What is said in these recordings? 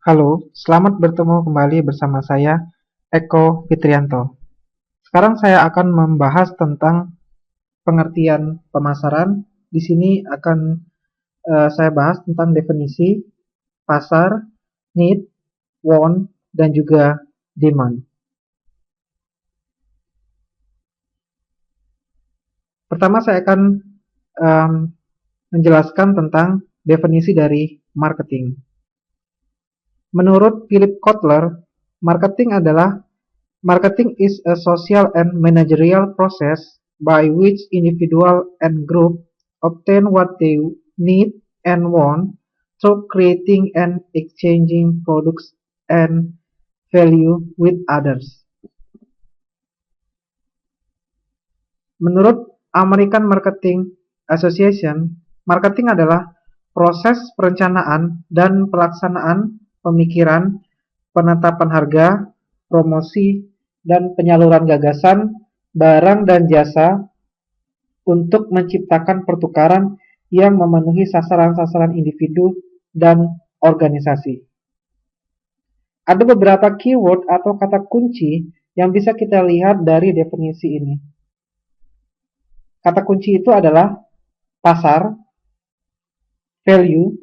Halo, selamat bertemu kembali bersama saya, Eko Fitrianto. Sekarang saya akan membahas tentang pengertian pemasaran. Di sini akan saya bahas tentang definisi pasar, need, want, dan juga demand. Pertama saya akan um, menjelaskan tentang definisi dari marketing. Menurut Philip Kotler, marketing is a social and managerial process by which individual and group obtain what they need and want through creating and exchanging products and value with others. Menurut American Marketing Association, marketing adalah proses perencanaan dan pelaksanaan pemikiran, penetapan harga, promosi, dan penyaluran gagasan, barang dan jasa untuk menciptakan pertukaran yang memenuhi sasaran-sasaran individu dan organisasi. Ada beberapa keyword atau kata kunci yang bisa kita lihat dari definisi ini. Kata kunci itu adalah pasar, value,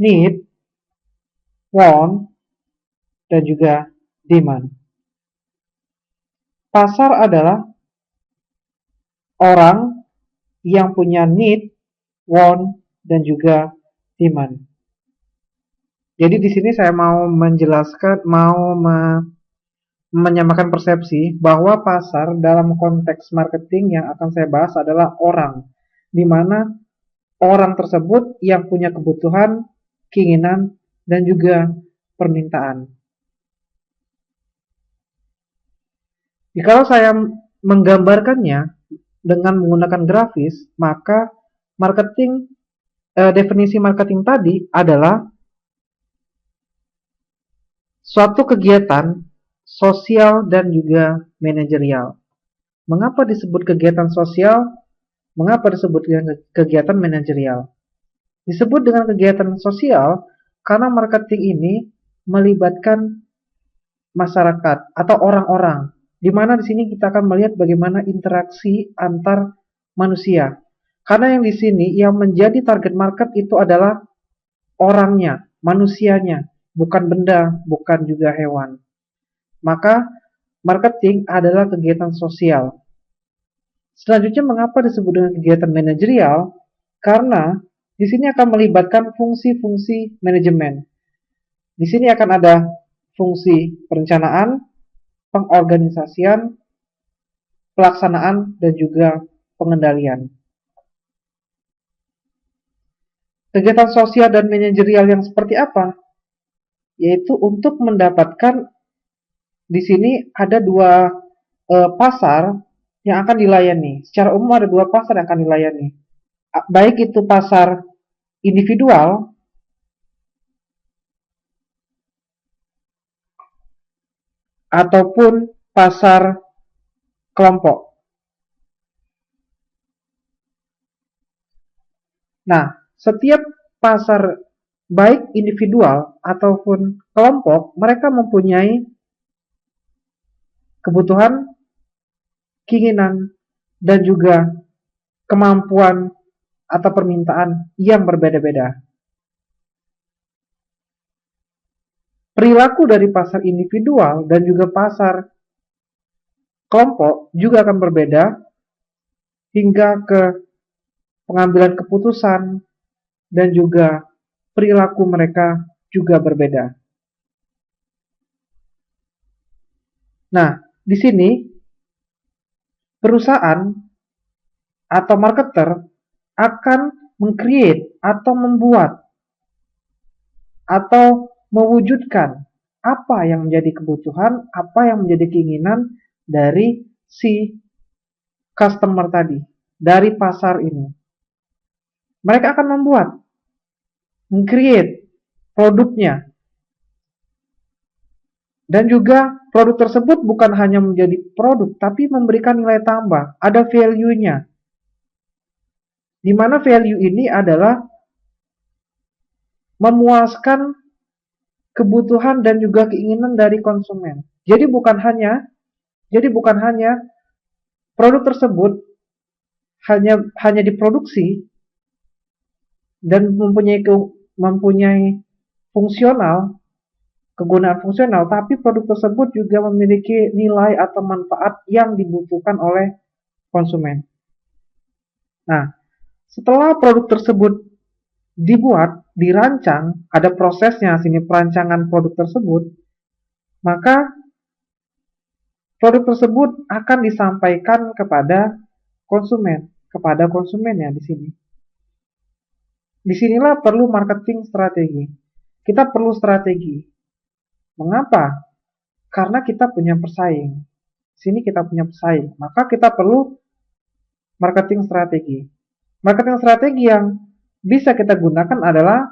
need, want, dan juga demand. Pasar adalah orang yang punya need, want, dan juga demand. Jadi di sini saya mau menjelaskan, menyamakan persepsi bahwa pasar dalam konteks marketing yang akan saya bahas adalah orang, di mana orang tersebut yang punya kebutuhan, keinginan, dan juga permintaan. Jika saya menggambarkannya dengan menggunakan grafis, maka definisi marketing tadi adalah suatu kegiatan sosial dan juga manajerial. Mengapa disebut kegiatan sosial? Mengapa disebut dengan kegiatan manajerial? Disebut dengan kegiatan sosial karena marketing ini melibatkan masyarakat atau orang-orang, di mana di sini kita akan melihat bagaimana interaksi antar manusia. Karena yang di sini yang menjadi target market itu adalah orangnya, manusianya, bukan benda, bukan juga hewan. Maka marketing adalah kegiatan sosial. Selanjutnya mengapa disebut dengan kegiatan manajerial? Karena di sini akan melibatkan fungsi-fungsi manajemen. Di sini akan ada fungsi perencanaan, pengorganisasian, pelaksanaan, dan juga pengendalian. Kegiatan sosial dan manajerial yang seperti apa? Yaitu untuk mendapatkan, di sini ada dua pasar yang akan dilayani. Secara umum ada dua pasar yang akan dilayani. Baik itu pasar individual ataupun pasar kelompok. Nah, setiap pasar baik individual ataupun kelompok, mereka mempunyai kebutuhan, keinginan, dan juga kemampuan atau permintaan yang berbeda-beda. Perilaku dari pasar individual dan juga pasar kelompok juga akan berbeda hingga ke pengambilan keputusan dan juga perilaku mereka juga berbeda. Nah, di sini perusahaan atau marketer akan meng-create atau membuat atau mewujudkan apa yang menjadi kebutuhan, apa yang menjadi keinginan dari si customer tadi, dari pasar ini. Mereka akan membuat, meng-create produknya. Dan juga produk tersebut bukan hanya menjadi produk, tapi memberikan nilai tambah, ada value-nya. Di mana value ini adalah memuaskan kebutuhan dan juga keinginan dari konsumen. Jadi bukan hanya produk tersebut hanya diproduksi dan mempunyai fungsional, kegunaan fungsional, tapi produk tersebut juga memiliki nilai atau manfaat yang dibutuhkan oleh konsumen. Nah, setelah produk tersebut dibuat, dirancang, ada prosesnya sini perancangan produk tersebut, maka produk tersebut akan disampaikan kepada konsumennya di sini. Disinilah perlu marketing strategi. Kita perlu strategi. Mengapa? Karena kita punya pesaing. Sini kita punya pesaing, maka kita perlu marketing strategi. Marketing strategi yang bisa kita gunakan adalah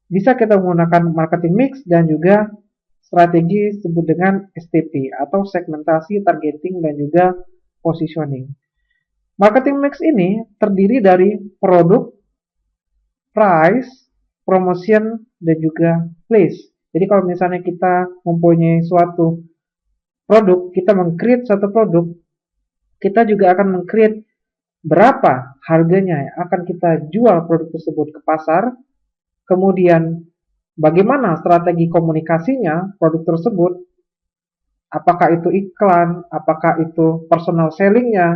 bisa kita menggunakan marketing mix dan juga strategi disebut dengan STP atau segmentasi, targeting, dan juga positioning. Marketing mix ini terdiri dari produk, price, promotion, dan juga place. Jadi kalau misalnya kita mempunyai suatu produk, kita meng-create suatu produk, kita juga akan meng-create berapa harganya yang akan kita jual produk tersebut ke pasar, kemudian bagaimana strategi komunikasinya produk tersebut, apakah itu iklan, apakah itu personal sellingnya,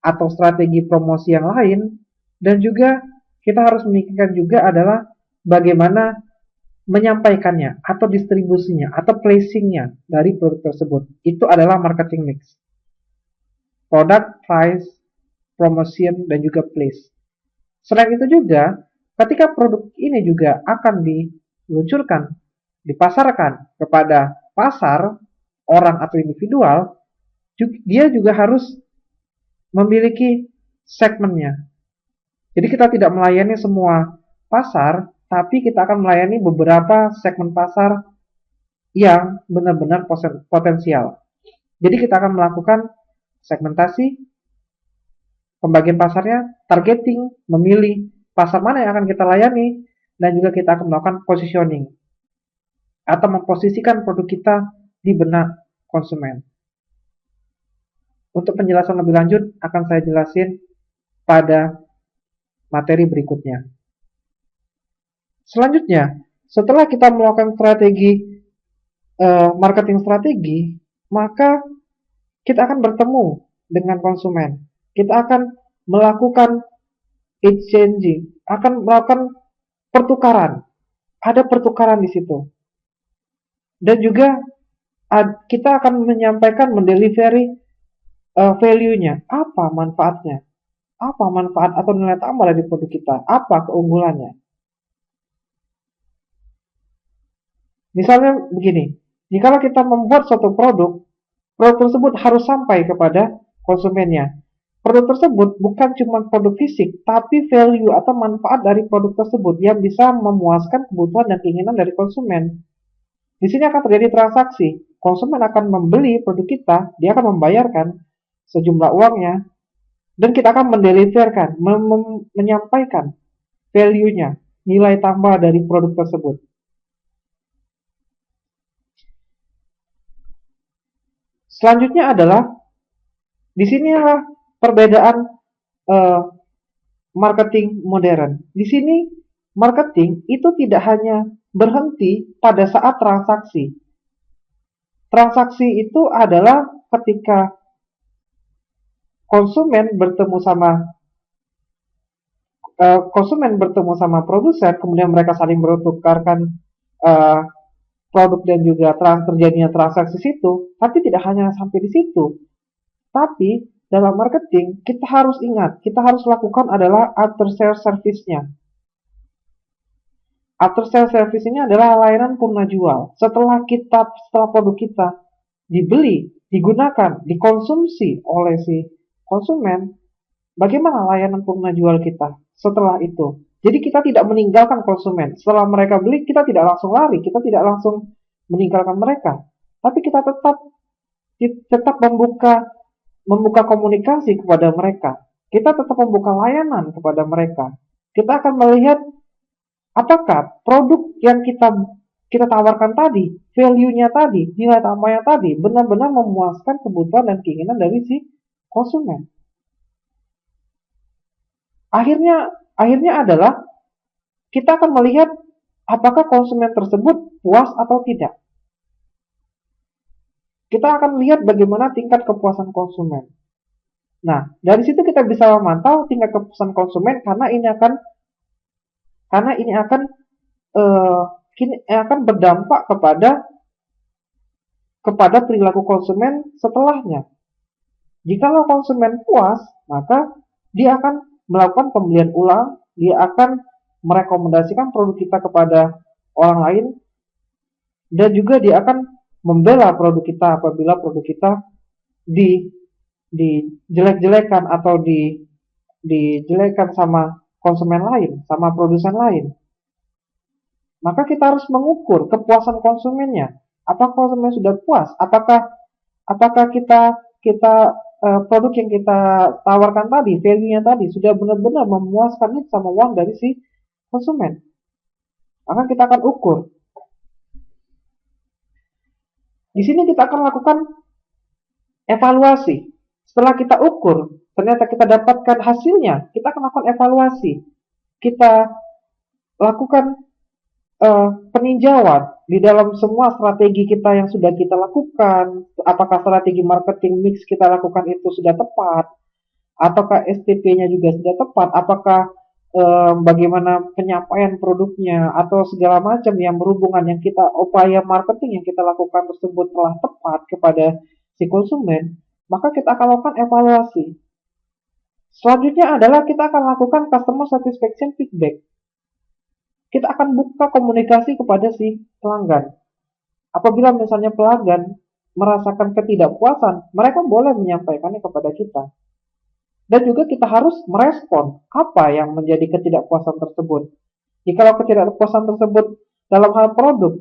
atau strategi promosi yang lain, dan juga kita harus memikirkan juga adalah bagaimana menyampaikannya, atau distribusinya, atau placingnya dari produk tersebut. Itu adalah marketing mix. Product, price, promotion, dan juga place. Selain itu juga, ketika produk ini juga akan diluncurkan, dipasarkan kepada pasar, orang atau individual, dia juga harus memiliki segmennya. Jadi kita tidak melayani semua pasar, tapi kita akan melayani beberapa segmen pasar yang benar-benar potensial. Jadi kita akan melakukan segmentasi, pembagian pasarnya, targeting, memilih pasar mana yang akan kita layani, dan juga kita akan melakukan positioning atau memposisikan produk kita di benak konsumen. Untuk penjelasan lebih lanjut akan saya jelasin pada materi berikutnya. Selanjutnya, setelah kita melakukan marketing strategi, maka kita akan bertemu dengan konsumen. Kita akan melakukan exchanging, akan melakukan pertukaran. Ada pertukaran di situ. Dan juga kita akan menyampaikan, mendelivery value-nya, apa manfaatnya, apa manfaat atau nilai tambah dari produk kita, apa keunggulannya. Misalnya begini, jika kita membuat suatu produk tersebut harus sampai kepada konsumennya. Produk tersebut bukan cuma produk fisik, tapi value atau manfaat dari produk tersebut yang bisa memuaskan kebutuhan dan keinginan dari konsumen. Di sini akan terjadi transaksi. Konsumen akan membeli produk kita, dia akan membayarkan sejumlah uangnya, dan kita akan mendeliverkan, menyampaikan value-nya, nilai tambah dari produk tersebut. Selanjutnya adalah, di sinilah perbedaan marketing modern. Di sini marketing itu tidak hanya berhenti pada saat transaksi. Transaksi itu adalah ketika konsumen bertemu sama produsen, kemudian mereka saling bertukarkan produk dan juga terjadinya transaksi situ. Tapi tidak hanya sampai di situ. Tapi dalam marketing kita harus ingat, kita harus lakukan adalah after sales service-nya. After sales service ini adalah layanan purna jual. Setelah produk kita dibeli, digunakan, dikonsumsi oleh si konsumen, bagaimana layanan purna jual kita setelah itu? Jadi kita tidak meninggalkan konsumen. Setelah mereka beli, kita tidak langsung lari, kita tidak langsung meninggalkan mereka, tapi kita tetap membuka komunikasi kepada mereka. Kita tetap membuka layanan kepada mereka. Kita akan melihat apakah produk yang kita kita tawarkan tadi, value-nya tadi, nilai tambahnya tadi, benar-benar memuaskan kebutuhan dan keinginan dari si konsumen. Akhirnya adalah kita akan melihat apakah konsumen tersebut puas atau tidak. Kita akan lihat bagaimana tingkat kepuasan konsumen. Nah, dari situ kita bisa memantau tingkat kepuasan konsumen karena ini akan berdampak kepada perilaku konsumen setelahnya. Jikalau konsumen puas, maka dia akan melakukan pembelian ulang, dia akan merekomendasikan produk kita kepada orang lain, dan juga dia akan membela produk kita apabila produk kita dijelek-jelekan atau dijelekkan sama konsumen lain, sama produsen lain. Maka kita harus mengukur kepuasan konsumennya. Apakah konsumen sudah puas? Apakah produk yang kita tawarkan tadi, value-nya tadi sudah benar-benar memuaskan need sama want dari si konsumen? Maka kita akan ukur. Di sini kita akan lakukan evaluasi. Setelah kita ukur, ternyata kita dapatkan hasilnya, kita akan lakukan evaluasi. Kita lakukan peninjauan di dalam semua strategi kita yang sudah kita lakukan. Apakah strategi marketing mix kita lakukan itu sudah tepat? Ataukah STP-nya juga sudah tepat? Apakah bagaimana penyampaian produknya atau segala macam yang berhubungan yang kita upaya marketing yang kita lakukan tersebut telah tepat kepada si konsumen? Maka kita akan lakukan evaluasi. Selanjutnya adalah kita akan lakukan customer satisfaction feedback. Kita akan buka komunikasi kepada si pelanggan. Apabila misalnya pelanggan merasakan ketidakpuasan, mereka boleh menyampaikannya kepada kita. Dan juga kita harus merespon apa yang menjadi ketidakpuasan tersebut. Jika ketidakpuasan tersebut dalam hal produk,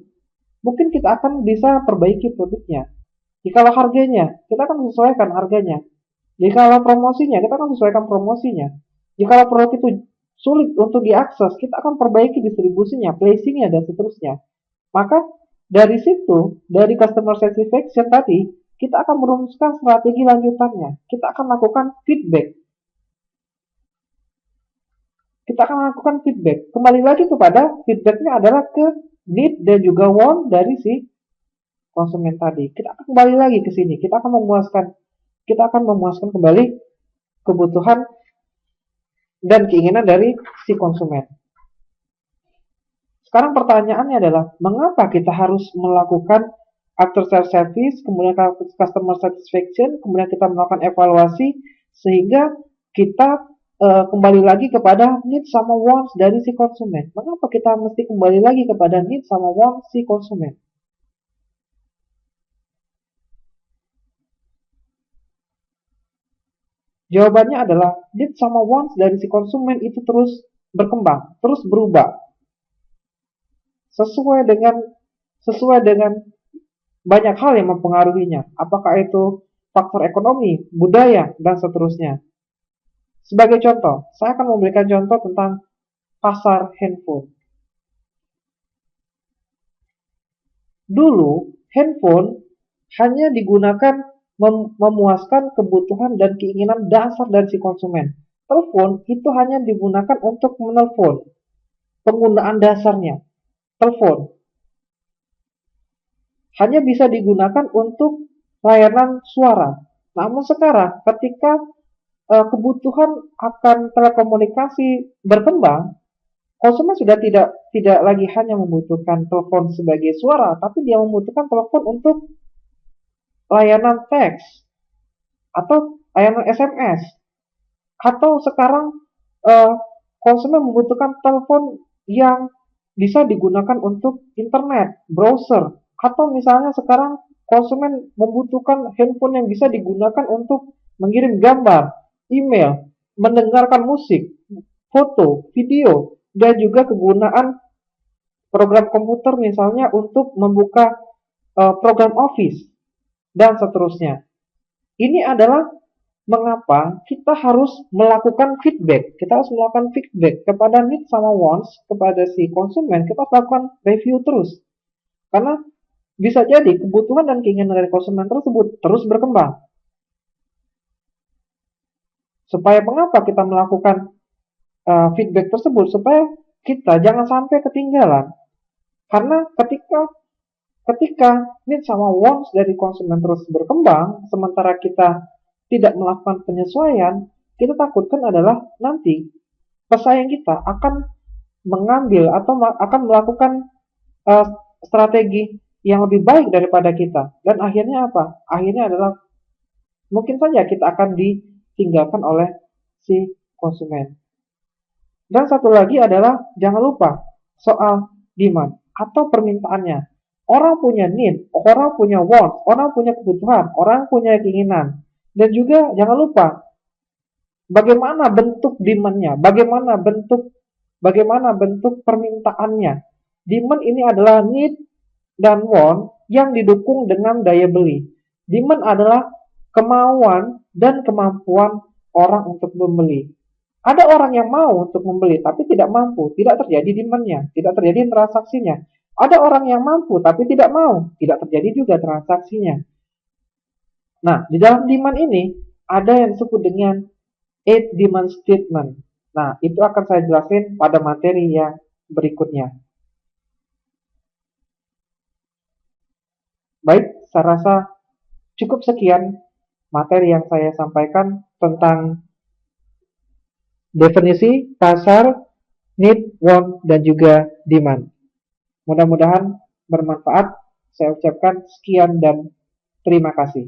mungkin kita akan bisa perbaiki produknya. Jika harganya, kita akan sesuaikan harganya. Jika promosinya, kita akan sesuaikan promosinya. Jika produk itu sulit untuk diakses, kita akan perbaiki distribusinya, placingnya, dan seterusnya. Maka dari situ, dari customer satisfaction tadi, kita akan merumuskan strategi lanjutannya. Kita akan lakukan feedback. Kembali lagi kepada feedbacknya adalah ke need dan juga want dari si konsumen tadi. Kita akan kembali lagi ke sini. Kita akan memuaskan kembali kebutuhan dan keinginan dari si konsumen. Sekarang pertanyaannya adalah, mengapa kita harus melakukan after sales service, kemudian customer satisfaction, kemudian kita melakukan evaluasi, sehingga kita kembali lagi kepada need sama wants dari si konsumen. Mengapa kita mesti kembali lagi kepada need sama wants si konsumen? Jawabannya adalah need sama wants dari si konsumen itu terus berkembang, terus berubah. Sesuai dengan banyak hal yang mempengaruhinya. Apakah itu faktor ekonomi, budaya, dan seterusnya. Sebagai contoh, saya akan memberikan contoh tentang pasar handphone. Dulu, handphone hanya digunakan memuaskan kebutuhan dan keinginan dasar dari si konsumen. Telepon itu hanya digunakan untuk menelpon. Penggunaan dasarnya, telepon. Hanya bisa digunakan untuk layanan suara. Namun sekarang, ketika kebutuhan akan telekomunikasi berkembang, konsumen sudah tidak lagi hanya membutuhkan telepon sebagai suara, tapi dia membutuhkan telepon untuk layanan teks atau layanan SMS, atau sekarang konsumen membutuhkan telepon yang bisa digunakan untuk internet, browser, atau misalnya sekarang konsumen membutuhkan handphone yang bisa digunakan untuk mengirim gambar, email, mendengarkan musik, foto, video, dan juga kegunaan program komputer misalnya untuk membuka program Office dan seterusnya. Ini adalah mengapa kita harus melakukan feedback. Kita harus melakukan feedback kepada need sama wants kepada si konsumen. Kita harus lakukan review terus. Karena bisa jadi kebutuhan dan keinginan dari konsumen tersebut terus berkembang. Supaya mengapa kita melakukan feedback tersebut? Supaya kita jangan sampai ketinggalan. Karena ketika needs sama wants dari konsumen terus berkembang, sementara kita tidak melakukan penyesuaian, kita takutkan adalah nanti pesaing kita akan mengambil atau akan melakukan uh, strategi yang lebih baik daripada kita. Dan akhirnya apa? Akhirnya adalah mungkin saja kita akan ditinggalkan oleh si konsumen. Dan satu lagi adalah jangan lupa soal demand atau permintaannya. Orang punya need, orang punya want, orang punya kebutuhan, orang punya keinginan. Dan juga jangan lupa bagaimana bentuk demand-nya, bagaimana bentuk permintaannya. Demand ini adalah need dan want yang didukung dengan daya beli. Demand adalah kemauan dan kemampuan orang untuk membeli. Ada orang yang mau untuk membeli tapi tidak mampu, tidak terjadi demand-nya, tidak terjadi transaksinya. Ada orang yang mampu tapi tidak mau, tidak terjadi juga transaksinya. Nah, di dalam demand ini ada yang disebut dengan 8 demand statement. Nah, itu akan saya jelasin pada materi yang berikutnya. Baik, saya rasa cukup sekian materi yang saya sampaikan tentang definisi pasar, need, want, dan juga demand. Mudah-mudahan bermanfaat. Saya ucapkan sekian dan terima kasih.